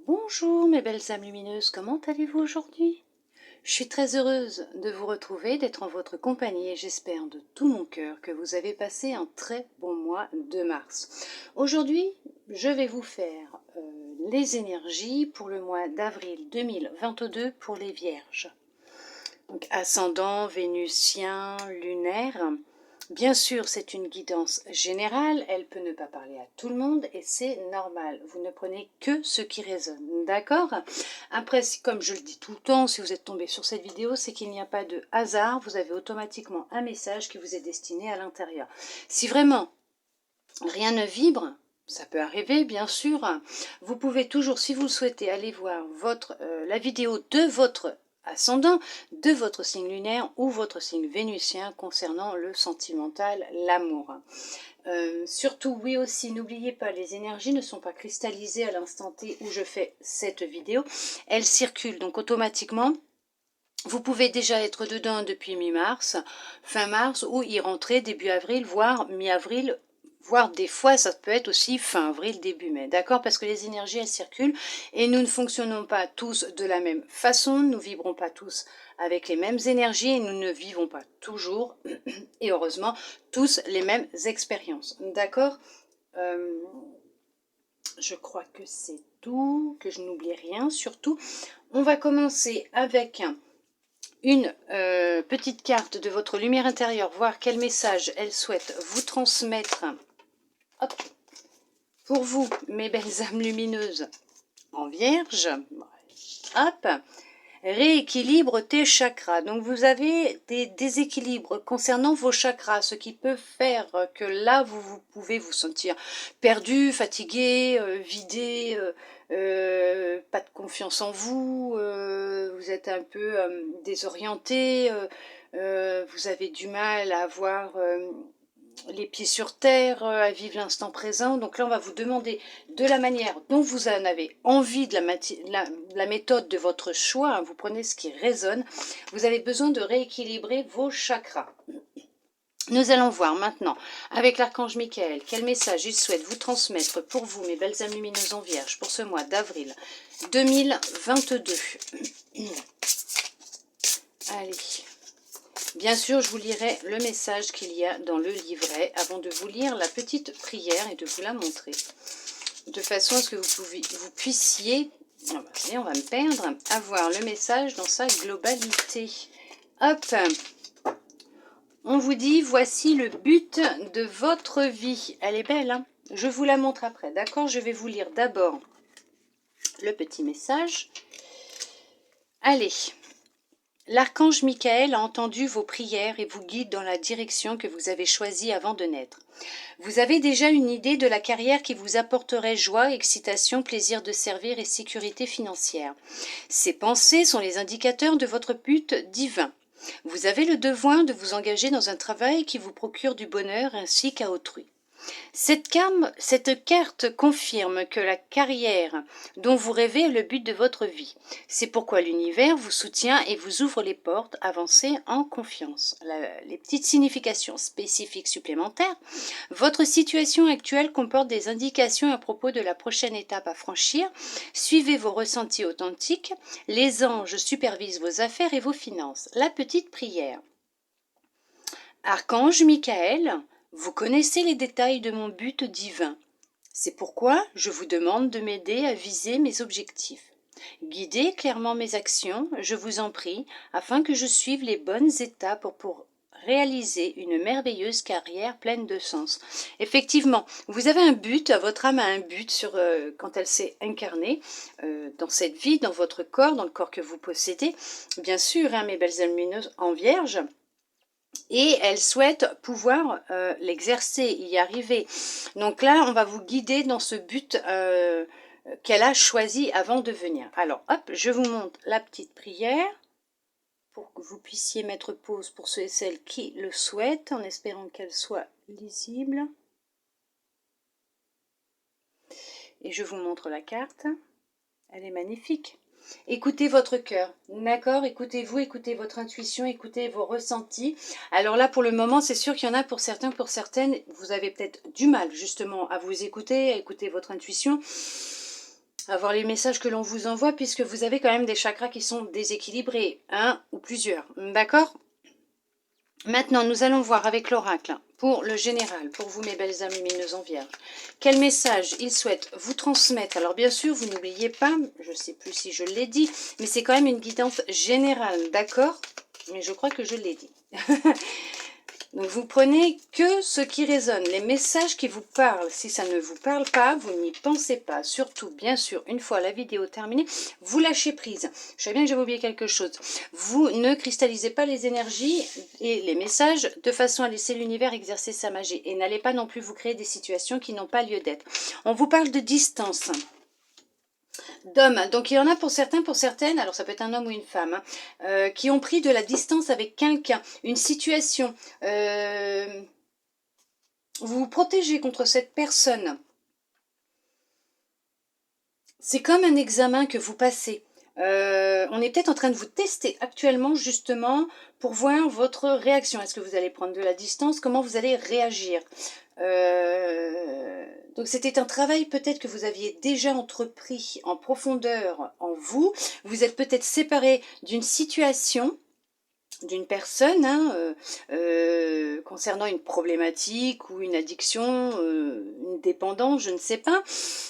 Bonjour mes belles âmes lumineuses, comment allez-vous aujourd'hui? Je suis très heureuse de vous retrouver, d'être en votre compagnie et j'espère de tout mon cœur que vous avez passé un très bon mois de mars. Aujourd'hui, je vais vous faire les énergies pour le mois d'avril 2022 pour les Vierges. Donc ascendant, vénusien, lunaire. Bien sûr, c'est une guidance générale, elle peut ne pas parler à tout le monde et c'est normal. Vous ne prenez que ce qui résonne, d'accord? Après, comme je le dis tout le temps, si vous êtes tombé sur cette vidéo, c'est qu'il n'y a pas de hasard, vous avez automatiquement un message qui vous est destiné à l'intérieur. Si vraiment rien ne vibre, ça peut arriver, bien sûr, vous pouvez toujours, si vous le souhaitez, aller voir la vidéo de votre ascendant, de votre signe lunaire ou votre signe vénusien concernant le sentimental, l'amour. Surtout, oui aussi, n'oubliez pas, les énergies ne sont pas cristallisées à l'instant T où je fais cette vidéo. Elles circulent donc automatiquement. Vous pouvez déjà être dedans depuis mi-mars, fin mars, ou y rentrer début avril, voire mi-avril, voire des fois ça peut être aussi fin avril, début mai, d'accord? Parce que les énergies elles circulent et nous ne fonctionnons pas tous de la même façon, nous ne vibrons pas tous avec les mêmes énergies et nous ne vivons pas toujours, et heureusement, tous les mêmes expériences, d'accord? Je crois que c'est tout, que je n'oublie rien, surtout. On va commencer avec une petite carte de votre lumière intérieure, voir quel message elle souhaite vous transmettre. Hop. Pour vous, mes belles âmes lumineuses en vierge, hop, rééquilibre tes chakras. Donc vous avez des déséquilibres concernant vos chakras, ce qui peut faire que là vous pouvez vous sentir perdu, fatigué, vidé, pas de confiance en vous, vous êtes un peu désorienté, vous avez du mal à avoir les pieds sur terre, à vivre l'instant présent. Donc là, on va vous demander de la manière dont vous en avez envie, de la méthode de votre choix, hein, vous prenez ce qui résonne. Vous avez besoin de rééquilibrer vos chakras. Nous allons voir maintenant, avec l'archange Michael, quel message il souhaite vous transmettre pour vous, mes belles âmes lumineuses en vierge, pour ce mois d'avril 2022. Allez. Bien sûr, je vous lirai le message qu'il y a dans le livret avant de vous lire la petite prière et de vous la montrer. De façon à ce que vous puissiez, on va me perdre, avoir le message dans sa globalité. Hop, on vous dit, voici le but de votre vie. Elle est belle, hein? Je vous la montre après, d'accord? Je vais vous lire d'abord le petit message. Allez. L'archange Michael a entendu vos prières et vous guide dans la direction que vous avez choisie avant de naître. Vous avez déjà une idée de la carrière qui vous apporterait joie, excitation, plaisir de servir et sécurité financière. Ces pensées sont les indicateurs de votre but divin. Vous avez le devoir de vous engager dans un travail qui vous procure du bonheur ainsi qu'à autrui. Cette carte confirme que la carrière dont vous rêvez est le but de votre vie. C'est pourquoi l'univers vous soutient et vous ouvre les portes. Avancez en confiance. Les petites significations spécifiques supplémentaires. Votre situation actuelle comporte des indications à propos de la prochaine étape à franchir. Suivez vos ressentis authentiques. Les anges supervisent vos affaires et vos finances. La petite prière. Archange Michael, vous connaissez les détails de mon but divin. C'est pourquoi je vous demande de m'aider à viser mes objectifs. Guidez clairement mes actions, je vous en prie, afin que je suive les bonnes étapes pour réaliser une merveilleuse carrière pleine de sens. Effectivement, vous avez un but, votre âme a un but quand elle s'est incarnée dans cette vie, dans votre corps, dans le corps que vous possédez. Bien sûr, hein, mes belles âmes lumineuses en vierge. Et elle souhaite pouvoir l'exercer, y arriver. Donc là, on va vous guider dans ce but qu'elle a choisi avant de venir. Alors, hop, je vous montre la petite prière pour que vous puissiez mettre pause pour ceux et celles qui le souhaitent, en espérant qu'elle soit lisible. Et je vous montre la carte. Elle est magnifique. Écoutez votre cœur, d'accord? Écoutez-vous, écoutez votre intuition, écoutez vos ressentis. Alors là, pour le moment, c'est sûr qu'il y en a pour certains, pour certaines, vous avez peut-être du mal justement à vous écouter, à écouter votre intuition. à voir les messages que l'on vous envoie, puisque vous avez quand même des chakras qui sont déséquilibrés, un ou plusieurs, d'accord? Maintenant, nous allons voir avec l'oracle, pour le général, pour vous mes belles âmes lumineuses en vierge, quel message il souhaite vous transmettre. Alors bien sûr, vous n'oubliez pas, je ne sais plus si je l'ai dit, mais c'est quand même une guidance générale, d'accord? Mais je crois que je l'ai dit. Donc vous prenez que ce qui résonne, les messages qui vous parlent. Si ça ne vous parle pas, vous n'y pensez pas. Surtout, bien sûr, une fois la vidéo terminée, vous lâchez prise. Je sais bien que j'avais oublié quelque chose. Vous ne cristallisez pas les énergies et les messages de façon à laisser l'univers exercer sa magie. Et n'allez pas non plus vous créer des situations qui n'ont pas lieu d'être. On vous parle de distance. D'hommes, donc il y en a pour certains, pour certaines, alors ça peut être un homme ou une femme, hein, qui ont pris de la distance avec quelqu'un, une situation. Vous vous protégez contre cette personne. C'est comme un examen que vous passez. On est peut-être en train de vous tester actuellement justement pour voir votre réaction. Est-ce que vous allez prendre de la distance? Comment vous allez réagir? Donc c'était un travail peut-être que vous aviez déjà entrepris en profondeur en vous. Vous êtes peut-être séparé d'une situation, d'une personne, hein, concernant une problématique ou une addiction, une dépendance, je ne sais pas.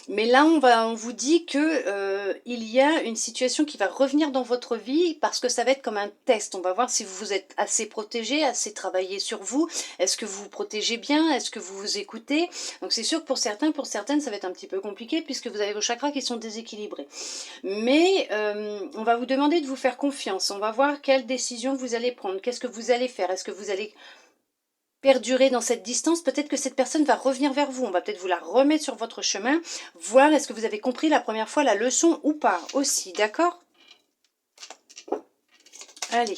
Mais là, on vous dit que il y a une situation qui va revenir dans votre vie parce que ça va être comme un test. On va voir si vous êtes assez protégé, assez travaillé sur vous. Est-ce que vous vous protégez bien? Est-ce que vous vous écoutez? Donc c'est sûr que pour certains, pour certaines, ça va être un petit peu compliqué puisque vous avez vos chakras qui sont déséquilibrés. Mais on va vous demander de vous faire confiance. On va voir quelle décision vous allez prendre. Qu'est-ce que vous allez faire? Est-ce que vous allez perdurer dans cette distance? Peut-être que cette personne va revenir vers vous. On va peut-être vous la remettre sur votre chemin. Voir est-ce que vous avez compris la première fois la leçon ou pas aussi. D'accord? Allez.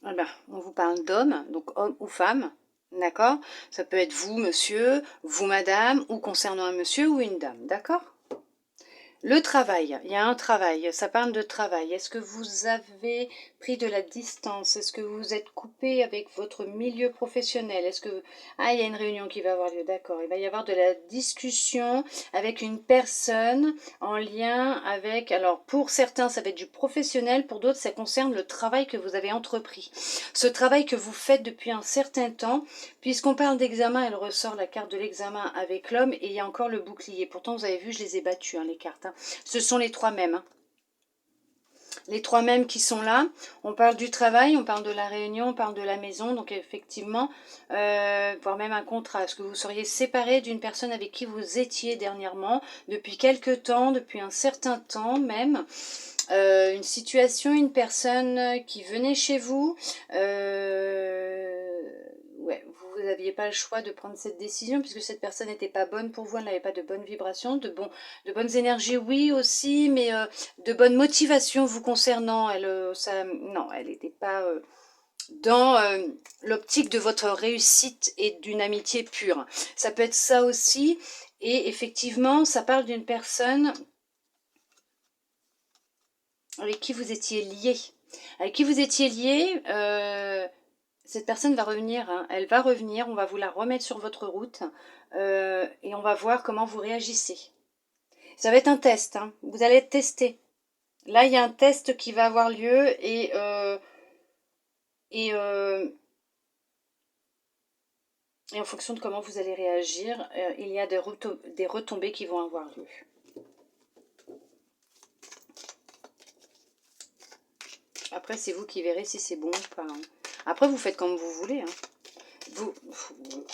Ah ben, on vous parle d'homme, donc homme ou femme, d'accord? Ça peut être vous, monsieur, vous, madame, ou concernant un monsieur ou une dame, d'accord? Le travail, il y a un travail, ça parle de travail. Est-ce que vous avez pris de la distance? Est-ce que vous êtes coupé avec votre milieu professionnel? Est-ce que... Ah, il y a une réunion qui va avoir lieu, d'accord. Il va y avoir de la discussion avec une personne en lien avec... Alors, pour certains, ça va être du professionnel, pour d'autres, ça concerne le travail que vous avez entrepris. Ce travail que vous faites depuis un certain temps, puisqu'on parle d'examen, elle ressort la carte de l'examen avec l'homme, et il y a encore le bouclier. Pourtant, vous avez vu, je les ai battus, hein, les cartes. Hein. Ce sont les trois mêmes. Hein. Les trois mêmes qui sont là. On parle du travail, on parle de la réunion, on parle de la maison. Donc effectivement, voire même un contrat. Est-ce que vous seriez séparé d'une personne avec qui vous étiez dernièrement, depuis quelque temps, depuis un certain temps même, une situation, une personne qui venait chez vous, ouais, vous n'aviez pas le choix de prendre cette décision puisque cette personne n'était pas bonne pour vous, elle n'avait pas de bonnes vibrations, de bonnes énergies, oui aussi, mais de bonnes motivations vous concernant. Non, elle n'était pas dans l'optique de votre réussite et d'une amitié pure. Ça peut être ça aussi, et effectivement, ça parle d'une personne avec qui vous étiez lié. Avec qui vous étiez lié, cette personne va revenir, hein. Elle va revenir, on va vous la remettre sur votre route et on va voir comment vous réagissez. Ça va être un test, hein. Vous allez être testé. Là, il y a un test qui va avoir lieu et en fonction de comment vous allez réagir, il y a des retombées qui vont avoir lieu. Après, c'est vous qui verrez si c'est bon ou pas. Hein. Après, vous faites comme vous voulez. Hein.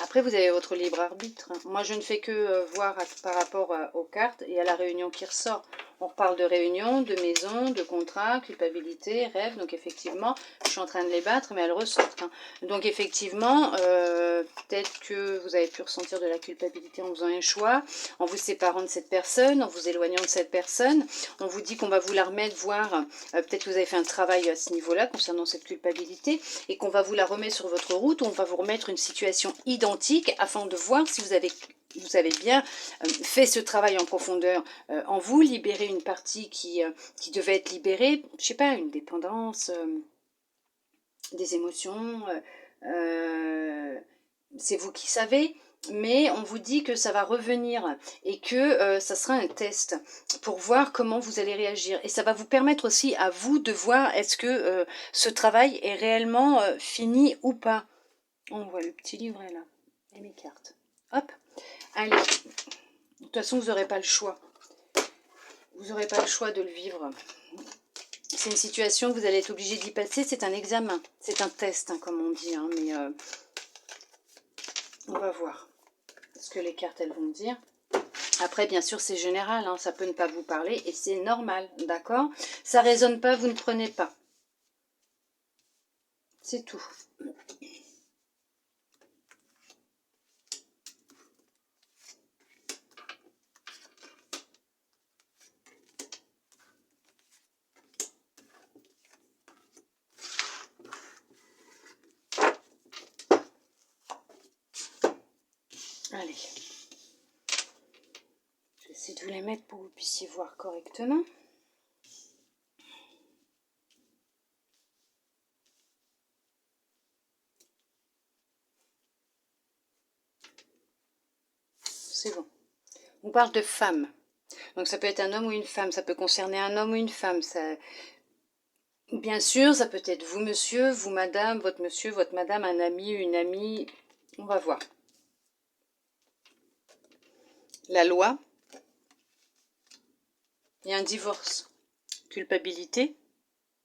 Après, vous avez votre libre arbitre. Hein. Moi, je ne fais que voir par rapport aux cartes et à la réunion qui ressort. On reparle de réunion, de maison, de contrat, culpabilité, rêve. Donc, effectivement, je suis en train de les battre, mais elles ressortent. Hein. Donc, effectivement, peut-être que vous avez pu ressentir de la culpabilité en faisant un choix, en vous séparant de cette personne, en vous éloignant de cette personne. On vous dit qu'on va vous la remettre, voir, peut-être que vous avez fait un travail à ce niveau-là, concernant cette culpabilité, et qu'on va vous la remettre sur votre route, ou on va vous remettre une situation identique, afin de voir si vous avez vous avez bien fait ce travail en profondeur en vous, libérer une partie qui devait être libérée, je sais pas, une dépendance, des émotions, c'est vous qui savez, mais on vous dit que ça va revenir et que ça sera un test pour voir comment vous allez réagir. Et ça va vous permettre aussi à vous de voir est-ce que ce travail est réellement fini ou pas. On voit le petit livret là et mes cartes. Hop, allez. De toute façon, vous n'aurez pas le choix. Vous n'aurez pas le choix de le vivre. C'est une situation que vous allez être obligé d'y passer. C'est un examen. C'est un test, hein, comme on dit. Hein, mais on va voir ce que les cartes, elles vont dire. Après, bien sûr, c'est général. Hein, ça peut ne pas vous parler et c'est normal. D'accord? Ça ne résonne pas, vous ne prenez pas. C'est tout. Allez. Je vais essayer de vous les mettre pour que vous puissiez voir correctement. C'est bon. On parle de femme. Donc ça peut être un homme ou une femme. Ça peut concerner un homme ou une femme. Ça... Bien sûr, ça peut être vous, monsieur, vous, madame, votre madame, un ami, une amie. On va voir. La loi. Il y a un divorce. Culpabilité.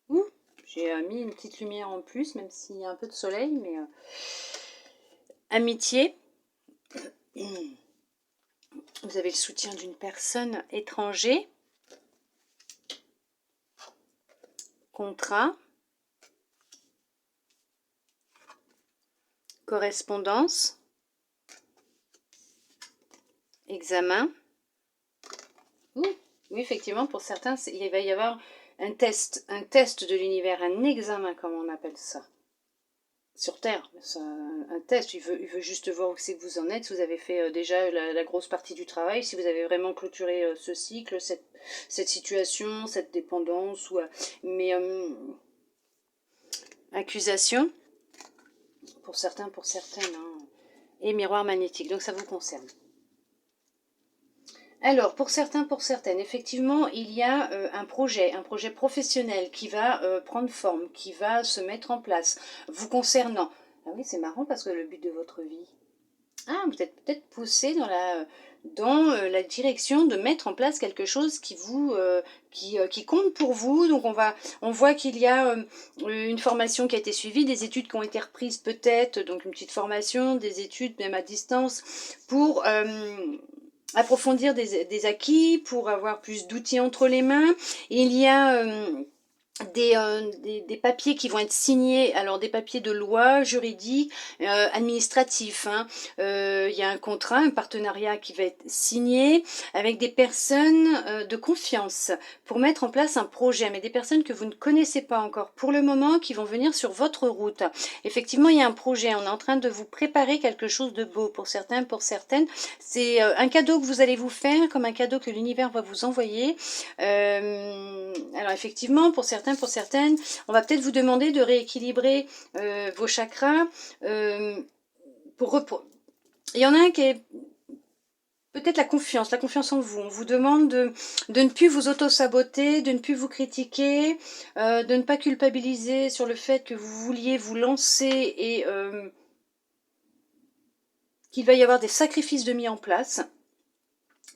Ouh, j'ai mis une petite lumière en plus, même s'il y a un peu de soleil, mais... Amitié. Vous avez le soutien d'une personne étrangère. Contrat. Correspondance. Examen. Ouh, oui, effectivement, pour certains, il va y avoir un test de l'univers, un examen, comme on appelle ça. Sur Terre, un test, il veut juste voir où c'est que vous en êtes, si vous avez fait déjà la grosse partie du travail, si vous avez vraiment clôturé ce cycle, cette situation, cette dépendance, mais accusation, pour certains, pour certaines, hein, et miroir magnétique, donc ça vous concerne. Alors, pour certains, pour certaines, effectivement, il y a un projet professionnel qui va prendre forme, qui va se mettre en place, vous concernant. Ah oui, c'est marrant parce que le but de votre vie. Ah, vous êtes peut-être poussé dans la direction de mettre en place quelque chose qui vous qui compte pour vous. Donc on voit qu'il y a une formation qui a été suivie, des études qui ont été reprises peut-être, donc une petite formation, des études même à distance pour approfondir des acquis, pour avoir plus d'outils entre les mains. Il y a des papiers qui vont être signés, alors des papiers de loi, juridiques, administratifs. Hein. Il y a un contrat, un partenariat qui va être signé avec des personnes de confiance pour mettre en place un projet, mais des personnes que vous ne connaissez pas encore pour le moment, qui vont venir sur votre route. Effectivement, il y a un projet, on est en train de vous préparer quelque chose de beau pour certains, pour certaines. C'est un cadeau que vous allez vous faire, comme un cadeau que l'univers va vous envoyer. Alors effectivement, pour certains, pour certaines, on va peut-être vous demander de rééquilibrer vos chakras. Il y en a un qui est peut-être la confiance en vous. On vous demande de ne plus vous auto-saboter, de ne plus vous critiquer, de ne pas culpabiliser sur le fait que vous vouliez vous lancer et qu'il va y avoir des sacrifices de mis en place.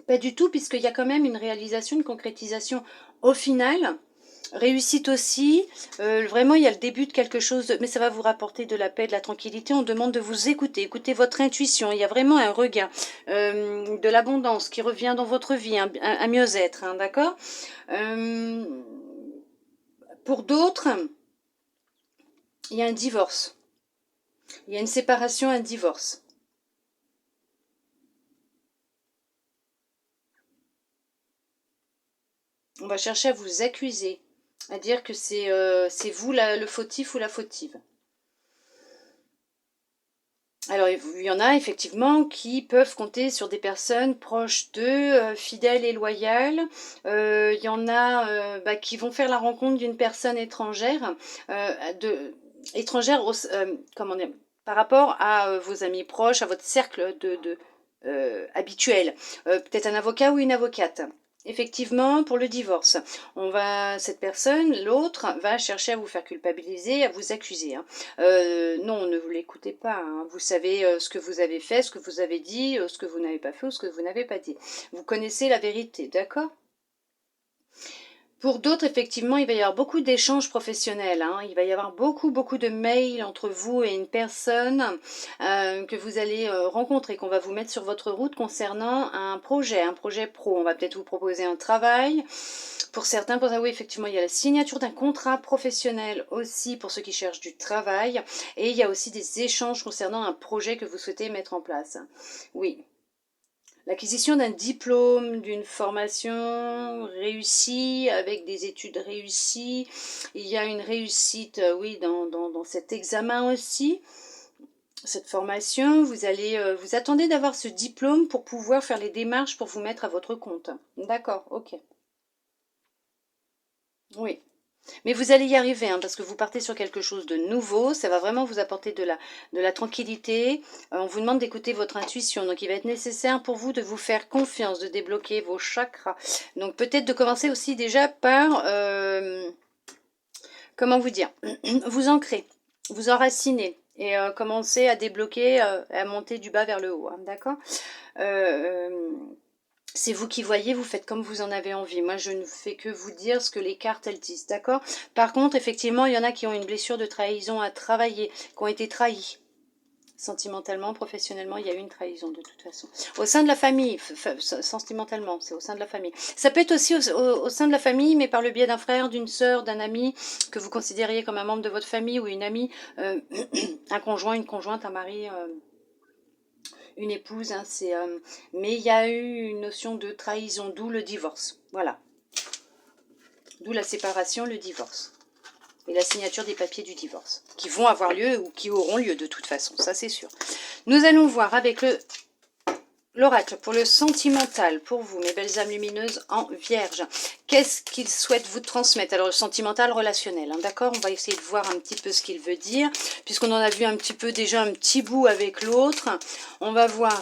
Pas du tout, puisqu'il y a quand même une réalisation, une concrétisation au final. Réussite aussi, vraiment il y a le début de quelque chose, mais ça va vous rapporter de la paix, de la tranquillité. On demande de vous écouter, écoutez votre intuition. Il y a vraiment un regain, de l'abondance qui revient dans votre vie, un mieux-être, hein, d'accord. Pour d'autres, il y a un divorce, il y a une séparation, un divorce. On va chercher à vous accuser, à dire que c'est vous le fautif ou la fautive. Alors, il y en a effectivement qui peuvent compter sur des personnes proches d'eux, fidèles et loyales. Il y en a qui vont faire la rencontre d'une personne étrangère, étrangère comment dire, par rapport à vos amis proches, à votre cercle habituel. Peut-être un avocat ou une avocate. Effectivement, pour le divorce, cette personne, l'autre, va chercher à vous faire culpabiliser, à vous accuser, hein. Non, ne vous l'écoutez pas, hein. Vous savez ce que vous avez fait, ce que vous avez dit, ce que vous n'avez pas fait ou ce que vous n'avez pas dit. Vous connaissez la vérité, d'accord? Pour d'autres, effectivement, il va y avoir beaucoup d'échanges professionnels, hein. Il va y avoir beaucoup de mails entre vous et une personne que vous allez rencontrer, qu'on va vous mettre sur votre route concernant un projet pro. On va peut-être vous proposer un travail. Pour certains, pour ça, oui, effectivement, il y a la signature d'un contrat professionnel aussi pour ceux qui cherchent du travail. Et il y a aussi des échanges concernant un projet que vous souhaitez mettre en place. Oui. L'acquisition d'un diplôme, d'une formation réussie, avec des études réussies. Il y a une réussite, oui, dans cet examen aussi. Cette formation, vous attendez d'avoir ce diplôme pour pouvoir faire les démarches pour vous mettre à votre compte. D'accord, ok. Oui. Mais vous allez y arriver, hein, parce que vous partez sur quelque chose de nouveau, ça va vraiment vous apporter de la tranquillité. On vous demande d'écouter votre intuition, donc il va être nécessaire pour vous de vous faire confiance, de débloquer vos chakras. Donc peut-être de commencer aussi déjà par, comment vous dire, vous ancrer, vous enraciner et commencer à débloquer, à monter du bas vers le haut, hein, d'accord. euh, c'est vous qui voyez, vous faites comme vous en avez envie. Moi, je ne fais que vous dire ce que les cartes, elles disent, d'accord? Par contre, effectivement, il y en a qui ont une blessure de trahison à travailler, qui ont été trahis. Sentimentalement, professionnellement, il y a eu une trahison de toute façon. Au sein de la famille, sentimentalement, c'est au sein de la famille. Ça peut être aussi au sein de la famille, mais par le biais d'un frère, d'une sœur, d'un ami, que vous considériez comme un membre de votre famille ou une amie, un conjoint, une conjointe, un mari... une épouse, hein, mais il y a eu une notion de trahison, d'où le divorce. Voilà. D'où la séparation, le divorce. Et la signature des papiers du divorce. Qui vont avoir lieu ou qui auront lieu de toute façon, ça c'est sûr. Nous allons voir avec l'oracle pour le sentimental, pour vous, mes belles âmes lumineuses en vierge. Qu'est-ce qu'il souhaite vous transmettre? Alors, le sentimental relationnel, hein, d'accord? On va essayer de voir un petit peu ce qu'il veut dire, puisqu'on en a vu un petit peu déjà un petit bout avec l'autre. On va voir...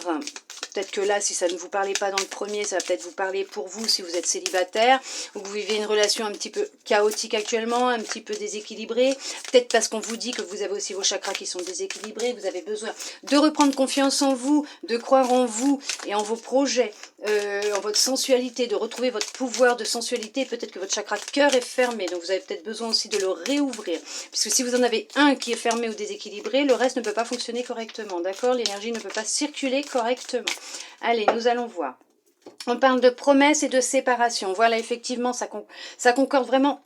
Peut-être que là, si ça ne vous parlait pas dans le premier, ça va peut-être vous parler pour vous si vous êtes célibataire, ou que vous vivez une relation un petit peu chaotique actuellement, un petit peu déséquilibrée. Peut-être parce qu'on vous dit que vous avez aussi vos chakras qui sont déséquilibrés, vous avez besoin de reprendre confiance en vous, de croire en vous et en vos projets, en votre sensualité, de retrouver votre pouvoir de sensualité. Peut-être que votre chakra de cœur est fermé, donc vous avez peut-être besoin aussi de le réouvrir. Puisque si vous en avez un qui est fermé ou déséquilibré, le reste ne peut pas fonctionner correctement, d'accord? L'énergie ne peut pas circuler correctement. Allez, nous allons voir. On parle de promesses et de séparation. Voilà, effectivement, ça concorde vraiment...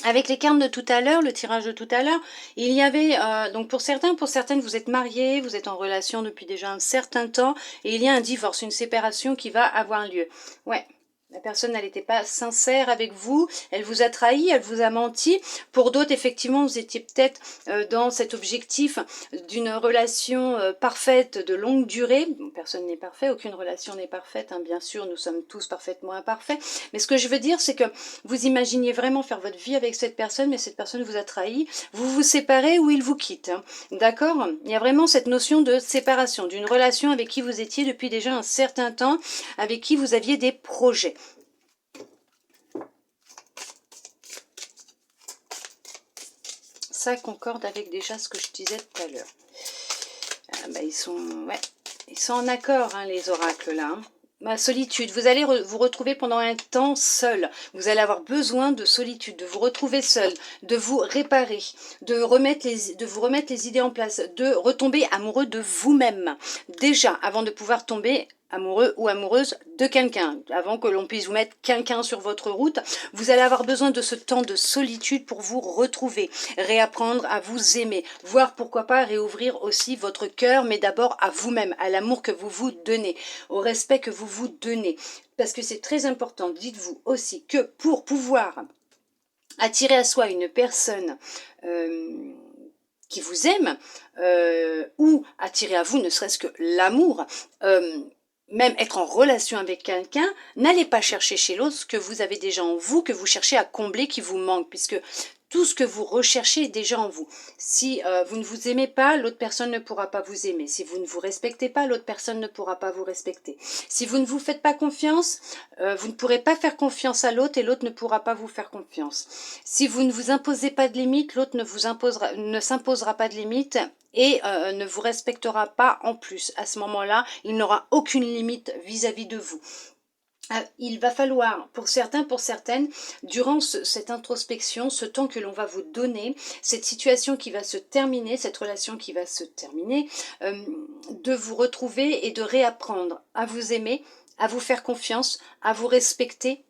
Avec les cartes de tout à l'heure, le tirage de tout à l'heure, il y avait, donc pour certaines, vous êtes mariés, vous êtes en relation depuis déjà un certain temps, et il y a un divorce, une séparation qui va avoir lieu. Ouais. La personne, elle n'était pas sincère avec vous, elle vous a trahi, elle vous a menti. Pour d'autres, effectivement, vous étiez peut-être dans cet objectif d'une relation parfaite, de longue durée. Bon, personne n'est parfait, aucune relation n'est parfaite, hein, bien sûr, nous sommes tous parfaitement imparfaits. Mais ce que je veux dire, c'est que vous imaginiez vraiment faire votre vie avec cette personne, mais cette personne vous a trahi, vous vous séparez ou il vous quitte. Hein, d'accord? Il y a vraiment cette notion de séparation, d'une relation avec qui vous étiez depuis déjà un certain temps, avec qui vous aviez des projets. Ça concorde avec déjà ce que je disais tout à l'heure. Ils sont en accord, hein, les oracles là. Ma solitude, vous allez vous retrouver pendant un temps seul. Vous allez avoir besoin de solitude, de vous retrouver seul, de vous réparer, de vous remettre les idées en place, de retomber amoureux de vous-même. Déjà, avant de pouvoir tomber amoureux ou amoureuse de quelqu'un, avant que l'on puisse vous mettre quelqu'un sur votre route, vous allez avoir besoin de ce temps de solitude pour vous retrouver, réapprendre à vous aimer, voire pourquoi pas réouvrir aussi votre cœur, mais d'abord à vous-même, à l'amour que vous vous donnez, au respect que vous vous donnez. Parce que c'est très important, dites-vous aussi que pour pouvoir attirer à soi une personne qui vous aime, ou attirer à vous ne serait-ce que l'amour, même être en relation avec quelqu'un, n'allez pas chercher chez l'autre ce que vous avez déjà en vous, que vous cherchez à combler, qui vous manque, puisque tout ce que vous recherchez est déjà en vous. Si vous ne vous aimez pas, l'autre personne ne pourra pas vous aimer. Si vous ne vous respectez pas, l'autre personne ne pourra pas vous respecter. Si vous ne vous faites pas confiance, vous ne pourrez pas faire confiance à l'autre et l'autre ne pourra pas vous faire confiance. Si vous ne vous imposez pas de limites, l'autre ne s'imposera pas de limites et ne vous respectera pas en plus. À ce moment-là, il n'aura aucune limite vis-à-vis de vous. Il va falloir, pour certains, pour certaines, durant cette introspection, ce temps que l'on va vous donner, cette situation qui va se terminer, cette relation qui va se terminer, de vous retrouver et de réapprendre à vous aimer, à vous faire confiance, à vous respecter,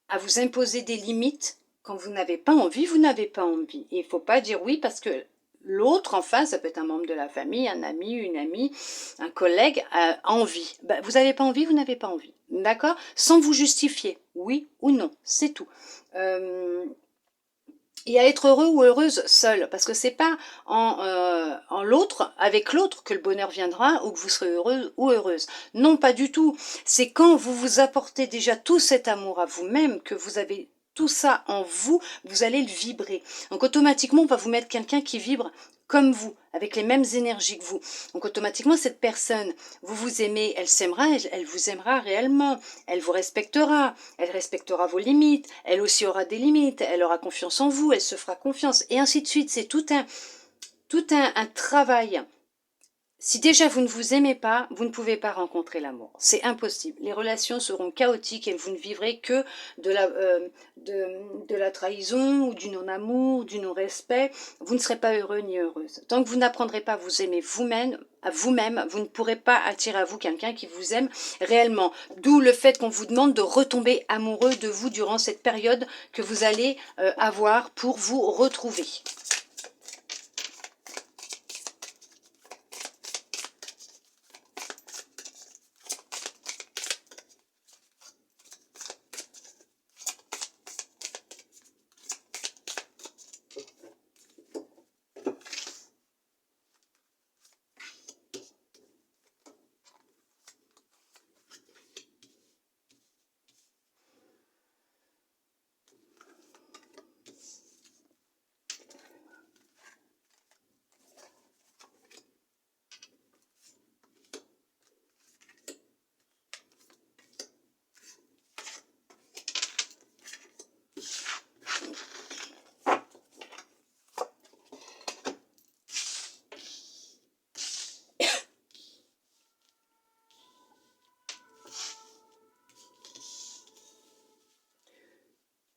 à vous imposer des limites. Quand vous n'avez pas envie, vous n'avez pas envie. Et il ne faut pas dire oui parce que l'autre en face, ça peut être un membre de la famille, un ami, une amie, un collègue, a envie. Ben, vous n'avez pas envie, vous n'avez pas envie. D'accord? Sans vous justifier, oui ou non, c'est tout. Et à être heureux ou heureuse seule, parce que c'est pas en l'autre, avec l'autre, que le bonheur viendra ou que vous serez heureux ou heureuse. Non, pas du tout. C'est quand vous vous apportez déjà tout cet amour à vous-même, que vous avez tout ça en vous, vous allez le vibrer. Donc automatiquement, on va vous mettre quelqu'un qui vibre comme vous, avec les mêmes énergies que vous. Donc automatiquement, cette personne, vous vous aimez, elle s'aimera, elle vous aimera réellement, elle vous respectera, elle respectera vos limites, elle aussi aura des limites, elle aura confiance en vous, elle se fera confiance, et ainsi de suite. C'est tout un travail. Si déjà vous ne vous aimez pas, vous ne pouvez pas rencontrer l'amour. C'est impossible. Les relations seront chaotiques et vous ne vivrez que de la trahison ou du non-amour, du non-respect. Vous ne serez pas heureux ni heureuse. Tant que vous n'apprendrez pas à vous aimer vous-même, vous ne pourrez pas attirer à vous quelqu'un qui vous aime réellement. D'où le fait qu'on vous demande de retomber amoureux de vous durant cette période que vous allez avoir pour vous retrouver.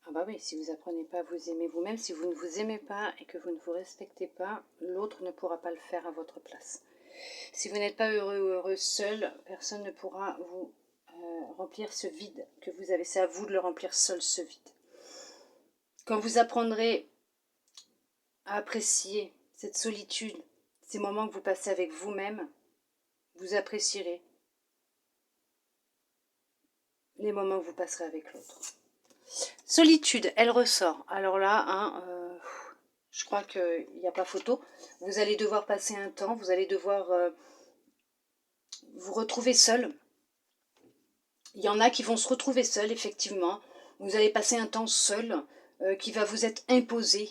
Ah bah oui, si vous apprenez pas à vous aimer vous-même, si vous ne vous aimez pas et que vous ne vous respectez pas, l'autre ne pourra pas le faire à votre place. Si vous n'êtes pas heureux ou heureuse seul, personne ne pourra vous remplir ce vide que vous avez. C'est à vous de le remplir seul, ce vide. Quand vous apprendrez à apprécier cette solitude, ces moments que vous passez avec vous-même, vous apprécierez les moments que vous passerez avec l'autre. Solitude, elle ressort. Alors là, je crois qu'il n'y a pas photo. Vous allez devoir passer un temps, vous allez devoir vous retrouver seul. Il y en a qui vont se retrouver seuls, effectivement. Vous allez passer un temps seul qui va vous être imposé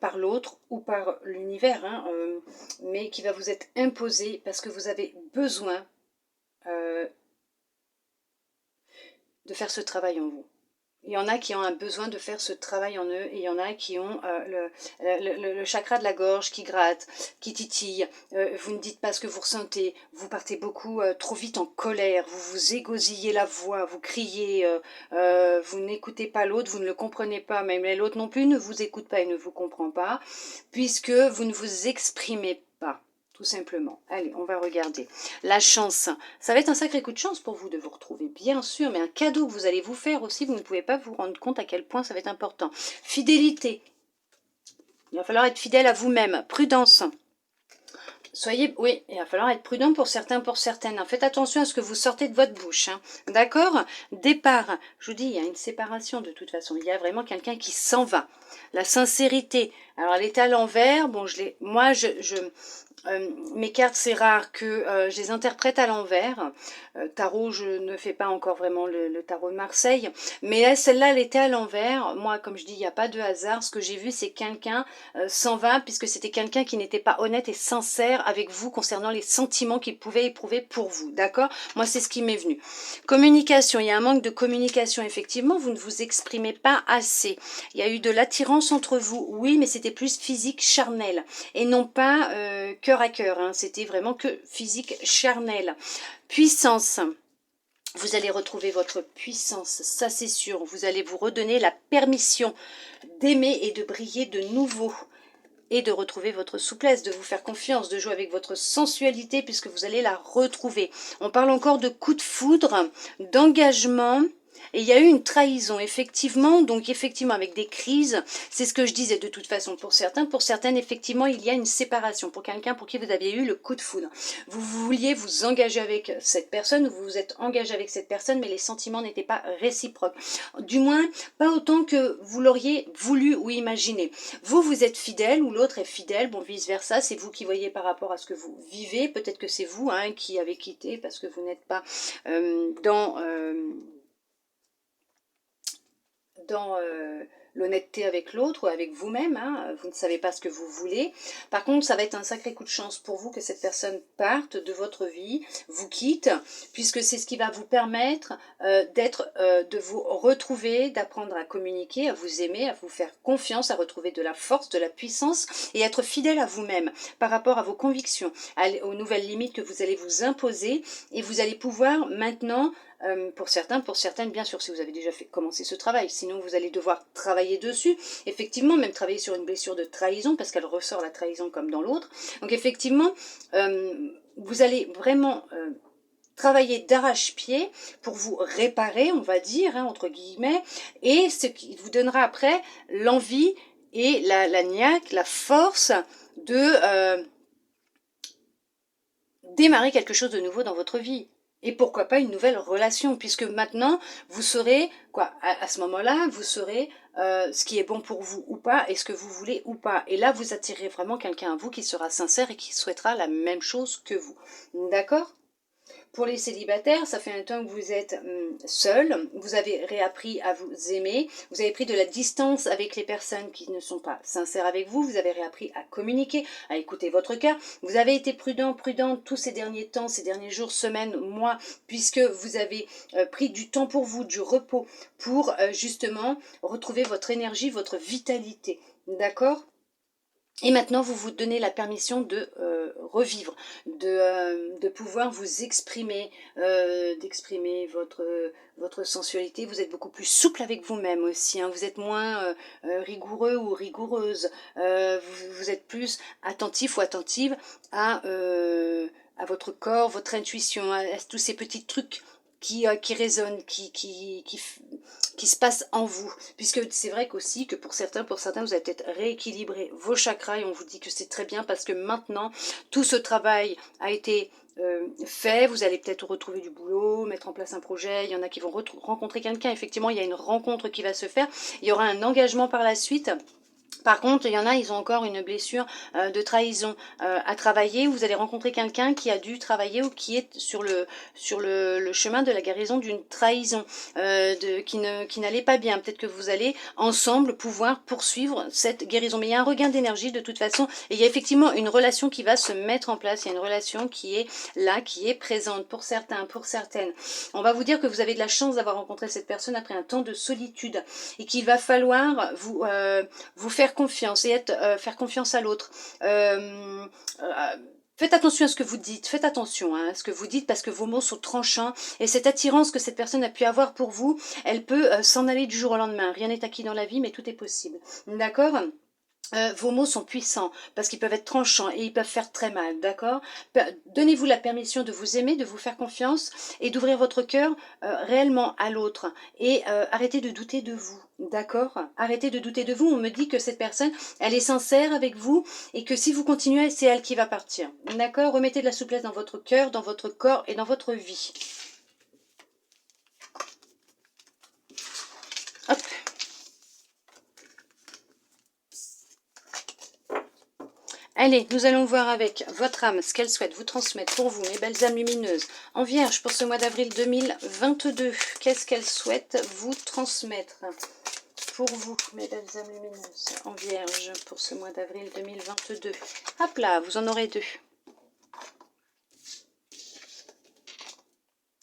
par l'autre ou par l'univers, mais qui va vous être imposé parce que vous avez besoin de faire ce travail en vous. Il y en a qui ont un besoin de faire ce travail en eux et il y en a qui ont le chakra de la gorge qui gratte, qui titille. Vous ne dites pas ce que vous ressentez. Vous partez beaucoup trop vite en colère. Vous vous égosillez la voix, vous criez. Vous n'écoutez pas l'autre, vous ne le comprenez pas. Même l'autre non plus ne vous écoute pas et ne vous comprend pas puisque vous ne vous exprimez pas. Tout simplement. Allez, on va regarder. La chance. Ça va être un sacré coup de chance pour vous de vous retrouver, bien sûr, mais un cadeau que vous allez vous faire aussi, vous ne pouvez pas vous rendre compte à quel point ça va être important. Fidélité. Il va falloir être fidèle à vous-même. Prudence. Soyez, oui, il va falloir être prudent pour certains, pour certaines. Hein. Faites attention à ce que vous sortez de votre bouche. Hein. D'accord? Départ. Je vous dis, il y a une séparation de toute façon. Il y a vraiment quelqu'un qui s'en va. La sincérité. Alors, elle est à l'envers. Bon, moi, mes cartes, c'est rare que je les interprète à l'envers. Tarot, je ne fais pas encore vraiment le tarot de Marseille. Mais là, celle-là, elle était à l'envers. Moi, comme je dis, il n'y a pas de hasard. Ce que j'ai vu, c'est quelqu'un s'en va, puisque c'était quelqu'un qui n'était pas honnête et sincère avec vous concernant les sentiments qu'il pouvait éprouver pour vous. D'accord? Moi, c'est ce qui m'est venu. Communication. Il y a un manque de communication. Effectivement, vous ne vous exprimez pas assez. Il y a eu de l'attirance entre vous. Oui, mais c'était plus physique, charnel. Et non pas cœur à cœur, hein. C'était vraiment que physique charnel. Puissance. Vous allez retrouver votre puissance, ça c'est sûr. Vous allez vous redonner la permission d'aimer et de briller de nouveau. Et de retrouver votre souplesse, de vous faire confiance, de jouer avec votre sensualité puisque vous allez la retrouver. On parle encore de coup de foudre, d'engagement. Et il y a eu une trahison, effectivement, donc effectivement avec des crises, c'est ce que je disais de toute façon pour certains. Pour certaines, effectivement, il y a une séparation. Pour quelqu'un pour qui vous aviez eu le coup de foudre. Vous vouliez vous engager avec cette personne, ou vous vous êtes engagé avec cette personne, mais les sentiments n'étaient pas réciproques. Du moins, pas autant que vous l'auriez voulu ou imaginé. Vous êtes fidèle, ou l'autre est fidèle, bon, vice-versa, c'est vous qui voyez par rapport à ce que vous vivez. Peut-être que c'est vous hein, qui avez quitté parce que vous n'êtes pas dans l'honnêteté avec l'autre ou avec vous-même, hein, vous ne savez pas ce que vous voulez. Par contre, ça va être un sacré coup de chance pour vous que cette personne parte de votre vie, vous quitte, puisque c'est ce qui va vous permettre de vous retrouver, d'apprendre à communiquer, à vous aimer, à vous faire confiance, à retrouver de la force, de la puissance et être fidèle à vous-même par rapport à vos convictions, aux nouvelles limites que vous allez vous imposer et vous allez pouvoir maintenant pour certains, pour certaines, bien sûr, si vous avez déjà commencé ce travail. Sinon, vous allez devoir travailler dessus. Effectivement, même travailler sur une blessure de trahison, parce qu'elle ressort la trahison comme dans l'autre. Donc, effectivement, vous allez vraiment travailler d'arrache-pied pour vous réparer, on va dire, hein, entre guillemets, et ce qui vous donnera après l'envie et la niaque, la force de démarrer quelque chose de nouveau dans votre vie. Et pourquoi pas une nouvelle relation, puisque maintenant, vous saurez, quoi, à ce moment-là, vous saurez ce qui est bon pour vous ou pas, et ce que vous voulez ou pas. Et là, vous attirez vraiment quelqu'un à vous qui sera sincère et qui souhaitera la même chose que vous. D'accord ? Pour les célibataires, ça fait un temps que vous êtes seul, vous avez réappris à vous aimer, vous avez pris de la distance avec les personnes qui ne sont pas sincères avec vous, vous avez réappris à communiquer, à écouter votre cœur, vous avez été prudente tous ces derniers temps, ces derniers jours, semaines, mois, puisque vous avez pris du temps pour vous, du repos, pour justement retrouver votre énergie, votre vitalité. D'accord ? Et maintenant, vous vous donnez la permission de revivre, de pouvoir vous exprimer, d'exprimer votre sensualité. Vous êtes beaucoup plus souple avec vous-même aussi. Hein. Vous êtes moins rigoureux ou rigoureuse. Vous êtes plus attentif ou attentive à votre corps, votre intuition, à tous ces petits trucs qui résonnent, qui se passe en vous. Puisque c'est vrai qu'aussi que pour certains, vous avez peut-être rééquilibré vos chakras et on vous dit que c'est très bien parce que maintenant, tout ce travail a été fait. Vous allez peut-être retrouver du boulot, mettre en place un projet. Il y en a qui vont rencontrer quelqu'un. Effectivement, il y a une rencontre qui va se faire. Il y aura un engagement par la suite. Par contre, il y en a, ils ont encore une blessure de trahison à travailler. Vous allez rencontrer quelqu'un qui a dû travailler ou qui est sur le chemin de la guérison d'une trahison qui n'allait pas bien. Peut-être que vous allez ensemble pouvoir poursuivre cette guérison. Mais il y a un regain d'énergie de toute façon. Et il y a effectivement une relation qui va se mettre en place. Il y a une relation qui est là, qui est présente pour certains, pour certaines. On va vous dire que vous avez de la chance d'avoir rencontré cette personne après un temps de solitude et qu'il va falloir vous faire confiance et faire confiance à l'autre. Faites attention à ce que vous dites, faites attention à ce que vous dites parce que vos mots sont tranchants et cette attirance que cette personne a pu avoir pour vous, elle peut s'en aller du jour au lendemain. Rien n'est acquis dans la vie, mais tout est possible. D'accord ? vos mots sont puissants parce qu'ils peuvent être tranchants et ils peuvent faire très mal, d'accord? Donnez-vous la permission de vous aimer, de vous faire confiance et d'ouvrir votre cœur réellement à l'autre. Et arrêtez de douter de vous, d'accord? Arrêtez de douter de vous. On me dit que cette personne, elle est sincère avec vous et que si vous continuez, c'est elle qui va partir, d'accord? Remettez de la souplesse dans votre cœur, dans votre corps et dans votre vie. Hop. Allez, nous allons voir avec votre âme ce qu'elle souhaite vous transmettre pour vous, mes belles âmes lumineuses. En Vierge, pour ce mois d'avril 2022, qu'est-ce qu'elle souhaite vous transmettre pour vous, mes belles âmes lumineuses? En Vierge, pour ce mois d'avril 2022. Hop là, vous en aurez deux.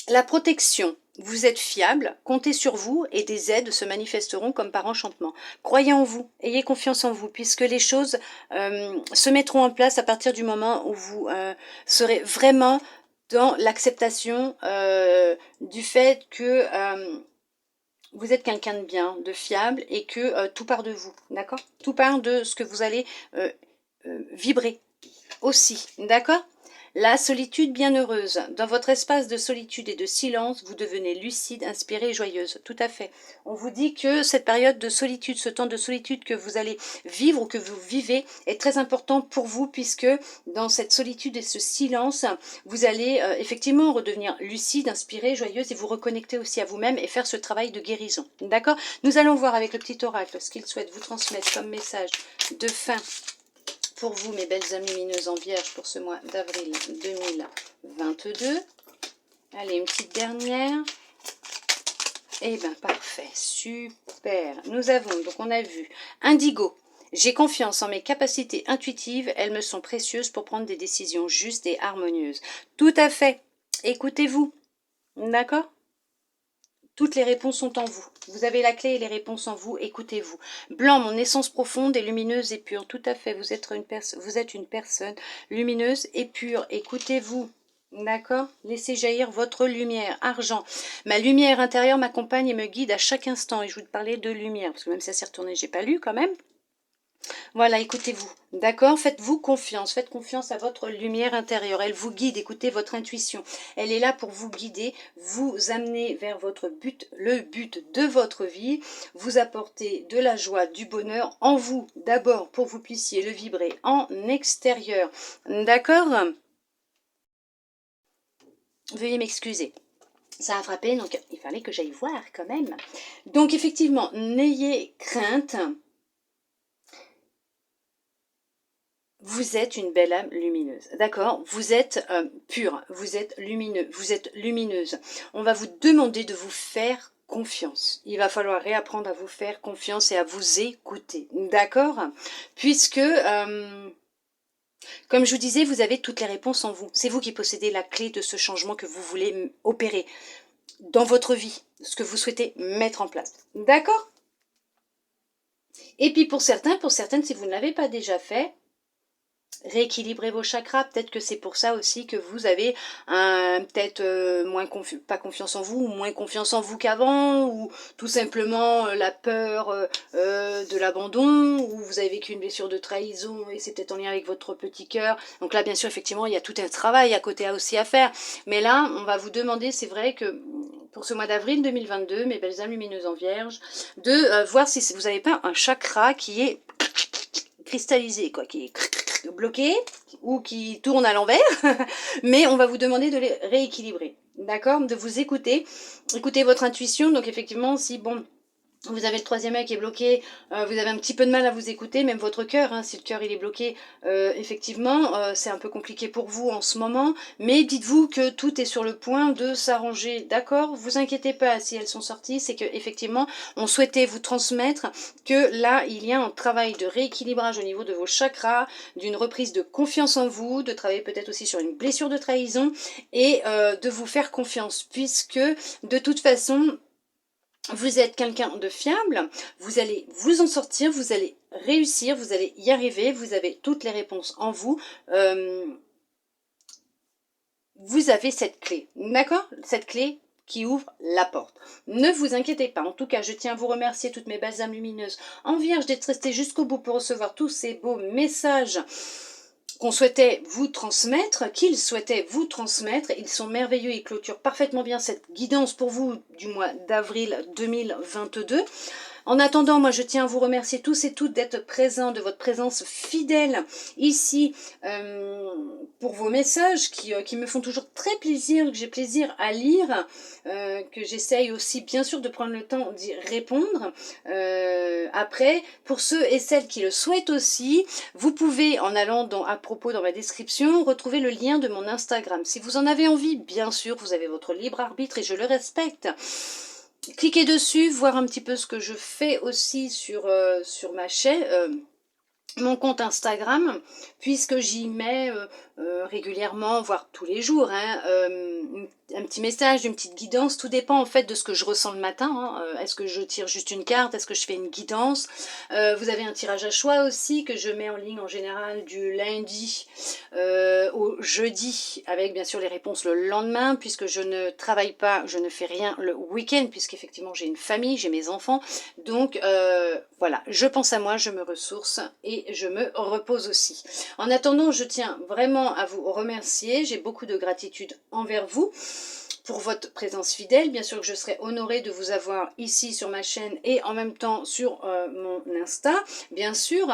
La protection. Vous êtes fiable, comptez sur vous et des aides se manifesteront comme par enchantement. Croyez en vous, ayez confiance en vous, puisque les choses se mettront en place à partir du moment où vous serez vraiment dans l'acceptation du fait que vous êtes quelqu'un de bien, de fiable et que tout part de vous, d'accord? Tout part de ce que vous allez vibrer aussi, d'accord? La solitude bienheureuse. Dans votre espace de solitude et de silence, vous devenez lucide, inspirée et joyeuse. Tout à fait. On vous dit que cette période de solitude, ce temps de solitude que vous allez vivre ou que vous vivez est très important pour vous puisque dans cette solitude et ce silence, vous allez effectivement redevenir lucide, inspirée, joyeuse et vous reconnecter aussi à vous-même et faire ce travail de guérison. D'accord? Nous allons voir avec le petit oracle ce qu'il souhaite vous transmettre comme message de fin pour vous, mes belles âmes lumineuses en Vierge, pour ce mois d'avril 2022. Allez, une petite dernière. Eh bien, parfait, super. Nous avons, donc on a vu, Indigo. J'ai confiance en mes capacités intuitives, elles me sont précieuses pour prendre des décisions justes et harmonieuses. Tout à fait. Écoutez-vous, d'accord? Toutes les réponses sont en vous. Vous avez la clé et les réponses en vous. Écoutez-vous. Blanc, mon essence profonde est lumineuse et pure. Tout à fait. Vous êtes une personne lumineuse et pure. Écoutez-vous. D'accord? Laissez jaillir votre lumière. Argent. Ma lumière intérieure m'accompagne et me guide à chaque instant. Et je vous parlais de lumière. Parce que même si ça s'est retourné, j'ai pas lu quand même. Voilà, écoutez-vous, d'accord? Faites-vous confiance, faites confiance à votre lumière intérieure. Elle vous guide, écoutez votre intuition. Elle est là pour vous guider, vous amener vers votre but, le but de votre vie, vous apporter de la joie, du bonheur en vous, d'abord pour que vous puissiez le vibrer en extérieur. D'accord? Veuillez m'excuser. Ça a frappé, donc il fallait que j'aille voir quand même. Donc effectivement, n'ayez crainte. Vous êtes une belle âme lumineuse, d'accord? Vous êtes pure, vous êtes lumineux, vous êtes lumineuse. On va vous demander de vous faire confiance. Il va falloir réapprendre à vous faire confiance et à vous écouter, d'accord? Puisque, comme je vous disais, vous avez toutes les réponses en vous. C'est vous qui possédez la clé de ce changement que vous voulez opérer dans votre vie, ce que vous souhaitez mettre en place, d'accord? Et puis pour certains, pour certaines, si vous ne l'avez pas déjà fait, rééquilibrer vos chakras, peut-être que c'est pour ça aussi que vous avez peut-être pas confiance en vous, ou moins confiance en vous qu'avant, ou tout simplement la peur de l'abandon, ou vous avez vécu une blessure de trahison et c'est peut-être en lien avec votre petit cœur. Donc là, bien sûr, effectivement, il y a tout un travail à côté aussi à faire. Mais là, on va vous demander, c'est vrai que pour ce mois d'avril 2022, mes belles âmes lumineuses en Vierge, de voir si vous n'avez pas un chakra qui est cristallisé, quoi, qui est bloqué ou qui tourne à l'envers, mais on va vous demander de les rééquilibrer, d'accord? De vous écouter, écouter votre intuition. Donc effectivement, si bon, vous avez le troisième œil qui est bloqué, vous avez un petit peu de mal à vous écouter, même votre cœur, hein, si le cœur il est bloqué, effectivement, c'est un peu compliqué pour vous en ce moment, mais dites-vous que tout est sur le point de s'arranger, d'accord? Vous inquiétez pas si elles sont sorties, c'est que effectivement, on souhaitait vous transmettre que là, il y a un travail de rééquilibrage au niveau de vos chakras, d'une reprise de confiance en vous, de travailler peut-être aussi sur une blessure de trahison, et de vous faire confiance, puisque de toute façon, vous êtes quelqu'un de fiable, vous allez vous en sortir, vous allez réussir, vous allez y arriver, vous avez toutes les réponses en vous. Vous avez cette clé, d'accord? Cette clé qui ouvre la porte. Ne vous inquiétez pas, en tout cas, je tiens à vous remercier toutes mes belles âmes lumineuses en Vierge d'être restées jusqu'au bout pour recevoir tous ces beaux messages qu'on souhaitait vous transmettre, qu'ils souhaitaient vous transmettre. Ils sont merveilleux, ils clôturent parfaitement bien cette guidance pour vous du mois d'avril 2022. En attendant, moi je tiens à vous remercier tous et toutes d'être présents, de votre présence fidèle ici pour vos messages qui me font toujours très plaisir, que j'ai plaisir à lire, que j'essaye aussi bien sûr de prendre le temps d'y répondre. Après, pour ceux et celles qui le souhaitent aussi, vous pouvez en allant à propos dans ma description retrouver le lien de mon Instagram. Si vous en avez envie, bien sûr, vous avez votre libre arbitre et je le respecte. Cliquez dessus, voir un petit peu ce que je fais aussi sur ma chaîne, mon compte Instagram, puisque j'y mets régulièrement, voire tous les jours, un petit message, une petite guidance. Tout dépend en fait de ce que je ressens le matin. Est-ce que je tire juste une carte? Est-ce que je fais une guidance? Vous avez un tirage à choix aussi que je mets en ligne en général du lundi au jeudi, avec bien sûr les réponses le lendemain, puisque je ne travaille pas, je ne fais rien le week-end, puisqu'effectivement j'ai une famille, j'ai mes enfants. Donc voilà, je pense à moi, je me ressource et je me repose aussi. En attendant, je tiens vraiment à vous remercier. J'ai beaucoup de gratitude envers vous pour votre présence fidèle. Bien sûr que je serai honorée de vous avoir ici sur ma chaîne et en même temps sur mon Insta. Bien sûr,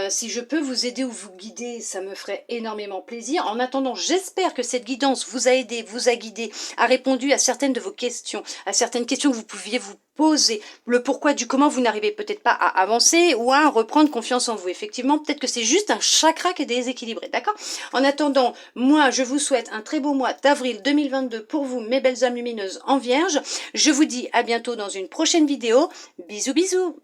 si je peux vous aider ou vous guider, ça me ferait énormément plaisir. En attendant, j'espère que cette guidance vous a aidé, vous a guidé, a répondu à certaines de vos questions, à certaines questions que vous pouviez vous poser, le pourquoi du comment vous n'arrivez peut-être pas à avancer ou à reprendre confiance en vous. Effectivement, peut-être que c'est juste un chakra qui est déséquilibré, d'accord? En attendant, moi, je vous souhaite un très beau mois d'avril 2022 pour vous, mes belles âmes lumineuses en Vierge. Je vous dis à bientôt dans une prochaine vidéo. Bisous, bisous!